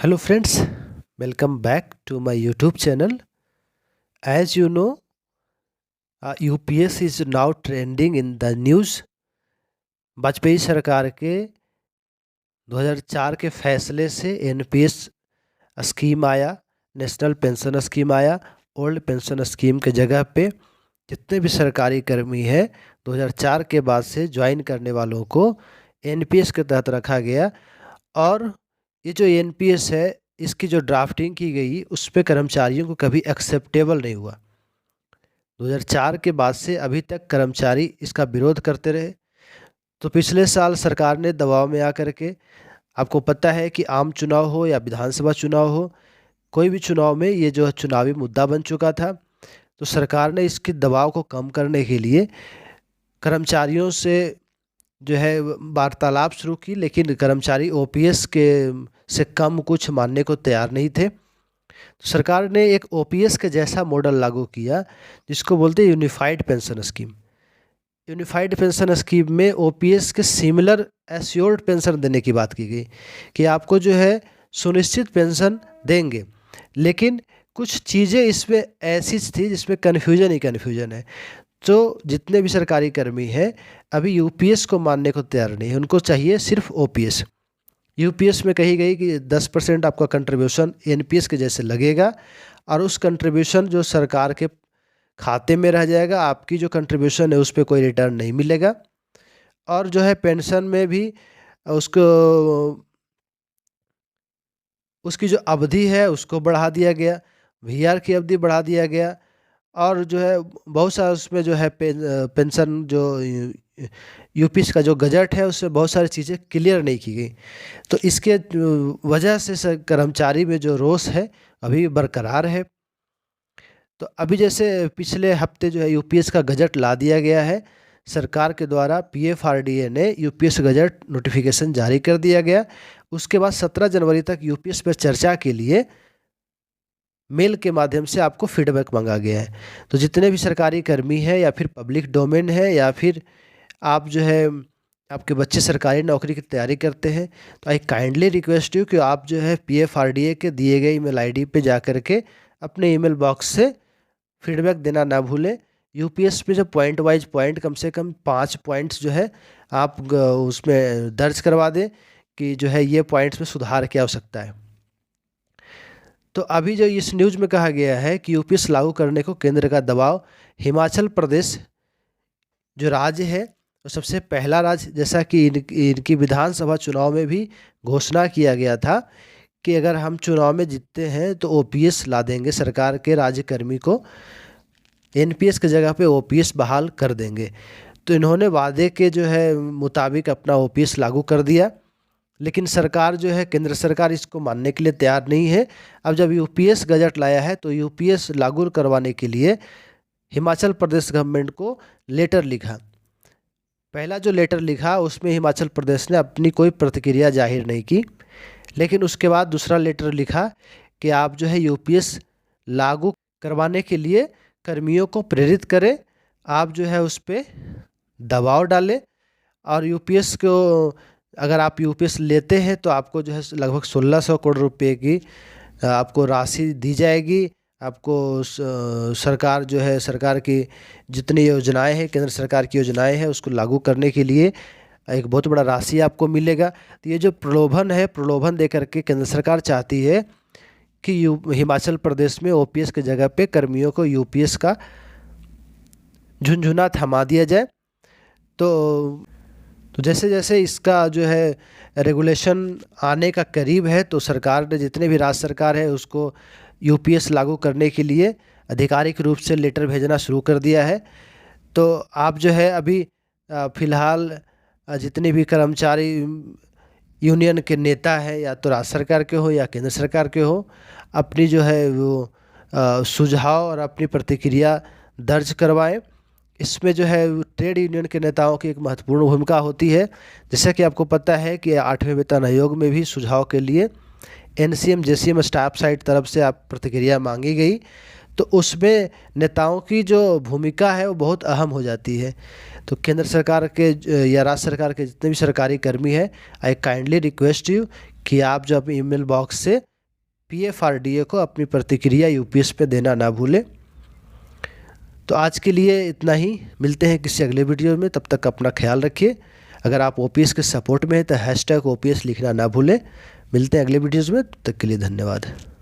Hello friends, welcome back to my YouTube channel. As you know, UPS is now trending in the news. Vajpayee सरकार के 2004 के फैसले से NPS scheme आया, national pension scheme आया। Old pension scheme के जगह पे जितने भी सरकारी कर्मी हैं 2004 के बाद से ज्वाइन करने वालों को एनपीएस के तहत रखा गया। और ये जो एनपीएस है इसकी जो ड्राफ्टिंग की गई उस पे कर्मचारियों को कभी एक्सेप्टेबल नहीं हुआ। 2004 के बाद से अभी तक कर्मचारी इसका विरोध करते रहे। तो पिछले साल सरकार ने दबाव में आकर के, आपको पता है कि आम चुनाव हो या विधानसभा चुनाव हो, कोई भी चुनाव में ये जो चुनावी मुद्दा बन चुका था। तो सरकार ने इसके दबाव को कम करने के लिए कर्मचारियों से जो है वार्तालाप शुरू की, लेकिन कर्मचारी ओपीएस के से कम कुछ मानने को तैयार नहीं थे। तो सरकार ने एक ओपीएस के जैसा मॉडल लागू किया जिसको बोलते हैं unified pension scheme. Unified pension scheme में ओपीएस के सिमिलर एश्योर्ड पेंशन देने की बात की गई कि आपको जो है सुनिश्चित पेंशन देंगे, लेकिन कुछ चीज़ें इसमें ऐसी थी जिसमें कन्फ्यूजन ही कन्फ्यूजन है। तो जितने भी सरकारी कर्मी हैं अभी यूपीएस को मानने को तैयार नहीं है, उनको चाहिए सिर्फ ओपीएस। यूपीएस में कही गई कि 10% आपका कंट्रीब्यूशन एनपीएस के जैसे लगेगा और उस कंट्रीब्यूशन जो सरकार के खाते में रह जाएगा, आपकी जो कंट्रीब्यूशन है उस पर कोई रिटर्न नहीं मिलेगा। और जो है पेंशन में भी उसको उसकी जो अवधि है उसको बढ़ा दिया गया, वीआर की अवधि बढ़ा दिया गया। और जो है बहुत सारा उसमें जो है पेंशन जो यूपीएस का जो गजट है उससे बहुत सारी चीज़ें क्लियर नहीं की गई। तो इसके वजह से कर्मचारी में जो रोष है अभी बरकरार है। तो अभी जैसे पिछले हफ्ते जो है यूपीएस का गजट ला दिया गया है, सरकार के द्वारा पीएफआरडीए ने यूपीएस गजट नोटिफिकेशन जारी कर दिया गया। उसके बाद 17 जनवरी तक यूपीएस पर चर्चा के लिए मेल के माध्यम से आपको फीडबैक मांगा गया है। तो जितने भी सरकारी कर्मी हैं या फिर पब्लिक डोमेन है या फिर आप जो है आपके बच्चे सरकारी नौकरी की तैयारी करते हैं, तो आई काइंडली रिक्वेस्ट यू कि आप जो है पीएफआरडीए के दिए गए ईमेल आईडी पे जा कर के अपने ईमेल बॉक्स से फीडबैक देना ना भूलें। यूपीएस में जो पॉइंट वाइज पॉइंट कम से कम 5 पॉइंट्स जो है आप उसमें दर्ज करवा दें कि जो है ये पॉइंट्स में सुधार की आवश्यकता है। तो अभी जो इस न्यूज़ में कहा गया है कि यूपीएस लागू करने को केंद्र का दबाव, हिमाचल प्रदेश जो राज्य है तो सबसे पहला राज्य, जैसा कि इनकी विधानसभा चुनाव में भी घोषणा किया गया था कि अगर हम चुनाव में जीतते हैं तो ओपीएस ला देंगे, सरकार के राज्यकर्मी को एनपीएस की जगह पे ओपीएस बहाल कर देंगे। तो इन्होंने वादे के जो है मुताबिक अपना ओपीएस लागू कर दिया, लेकिन सरकार जो है केंद्र सरकार इसको मानने के लिए तैयार नहीं है। अब जब यूपीएस गजट लाया है तो यूपीएस लागू करवाने के लिए हिमाचल प्रदेश गवर्नमेंट को लेटर लिखा। पहला जो लेटर लिखा उसमें हिमाचल प्रदेश ने अपनी कोई प्रतिक्रिया जाहिर नहीं की, लेकिन उसके बाद दूसरा लेटर लिखा कि आप जो है यूपीएस लागू करवाने के लिए कर्मियों को प्रेरित करें, आप जो है उस पर दबाव डालें। और यूपीएस को अगर आप यूपीएस लेते हैं तो आपको जो है लगभग 1600 करोड़ रुपए की आपको राशि दी जाएगी। आपको सरकार जो है सरकार की जितनी योजनाएं हैं, केंद्र सरकार की योजनाएं हैं, उसको लागू करने के लिए एक बहुत बड़ा राशि आपको मिलेगा। तो ये जो प्रलोभन है, प्रलोभन दे करके केंद्र सरकार चाहती है कि हिमाचल प्रदेश में ओपीएस की जगह पे कर्मियों को यूपीएस का झुनझुना थमा दिया जाए। तो जैसे जैसे इसका जो है रेगुलेशन आने का करीब है तो सरकार ने, जितने भी राज्य सरकार है, उसको यूपीएस लागू करने के लिए आधिकारिक रूप से लेटर भेजना शुरू कर दिया है। तो आप जो है अभी फ़िलहाल जितने भी कर्मचारी यूनियन के नेता है, या तो राज्य सरकार के हो या केंद्र सरकार के हो, अपनी जो है वो सुझाव और अपनी प्रतिक्रिया दर्ज करवाएं। इसमें जो है ट्रेड यूनियन के नेताओं की एक महत्वपूर्ण भूमिका होती है। जैसे कि आपको पता है कि 8वें वेतन आयोग में भी सुझाव के लिए एनसीएम जेसीएम स्टाफ साइट तरफ से आप प्रतिक्रिया मांगी गई, तो उसमें नेताओं की जो भूमिका है वो बहुत अहम हो जाती है। तो केंद्र सरकार के या राज्य सरकार के जितने भी सरकारी कर्मी हैं, आई काइंडली रिक्वेस्ट यू कि आप जो अपने ईमेल बॉक्स से PFRDA को अपनी प्रतिक्रिया यूपीएस पे देना ना भूलें। तो आज के लिए इतना ही, मिलते हैं किसी अगले वीडियो में, तब तक अपना ख्याल रखिए। अगर आप ओपीएस के सपोर्ट में हैं तो #OPS लिखना ना भूलें। मिलते हैं अगले वीडियोज़ में, तब तक के लिए धन्यवाद।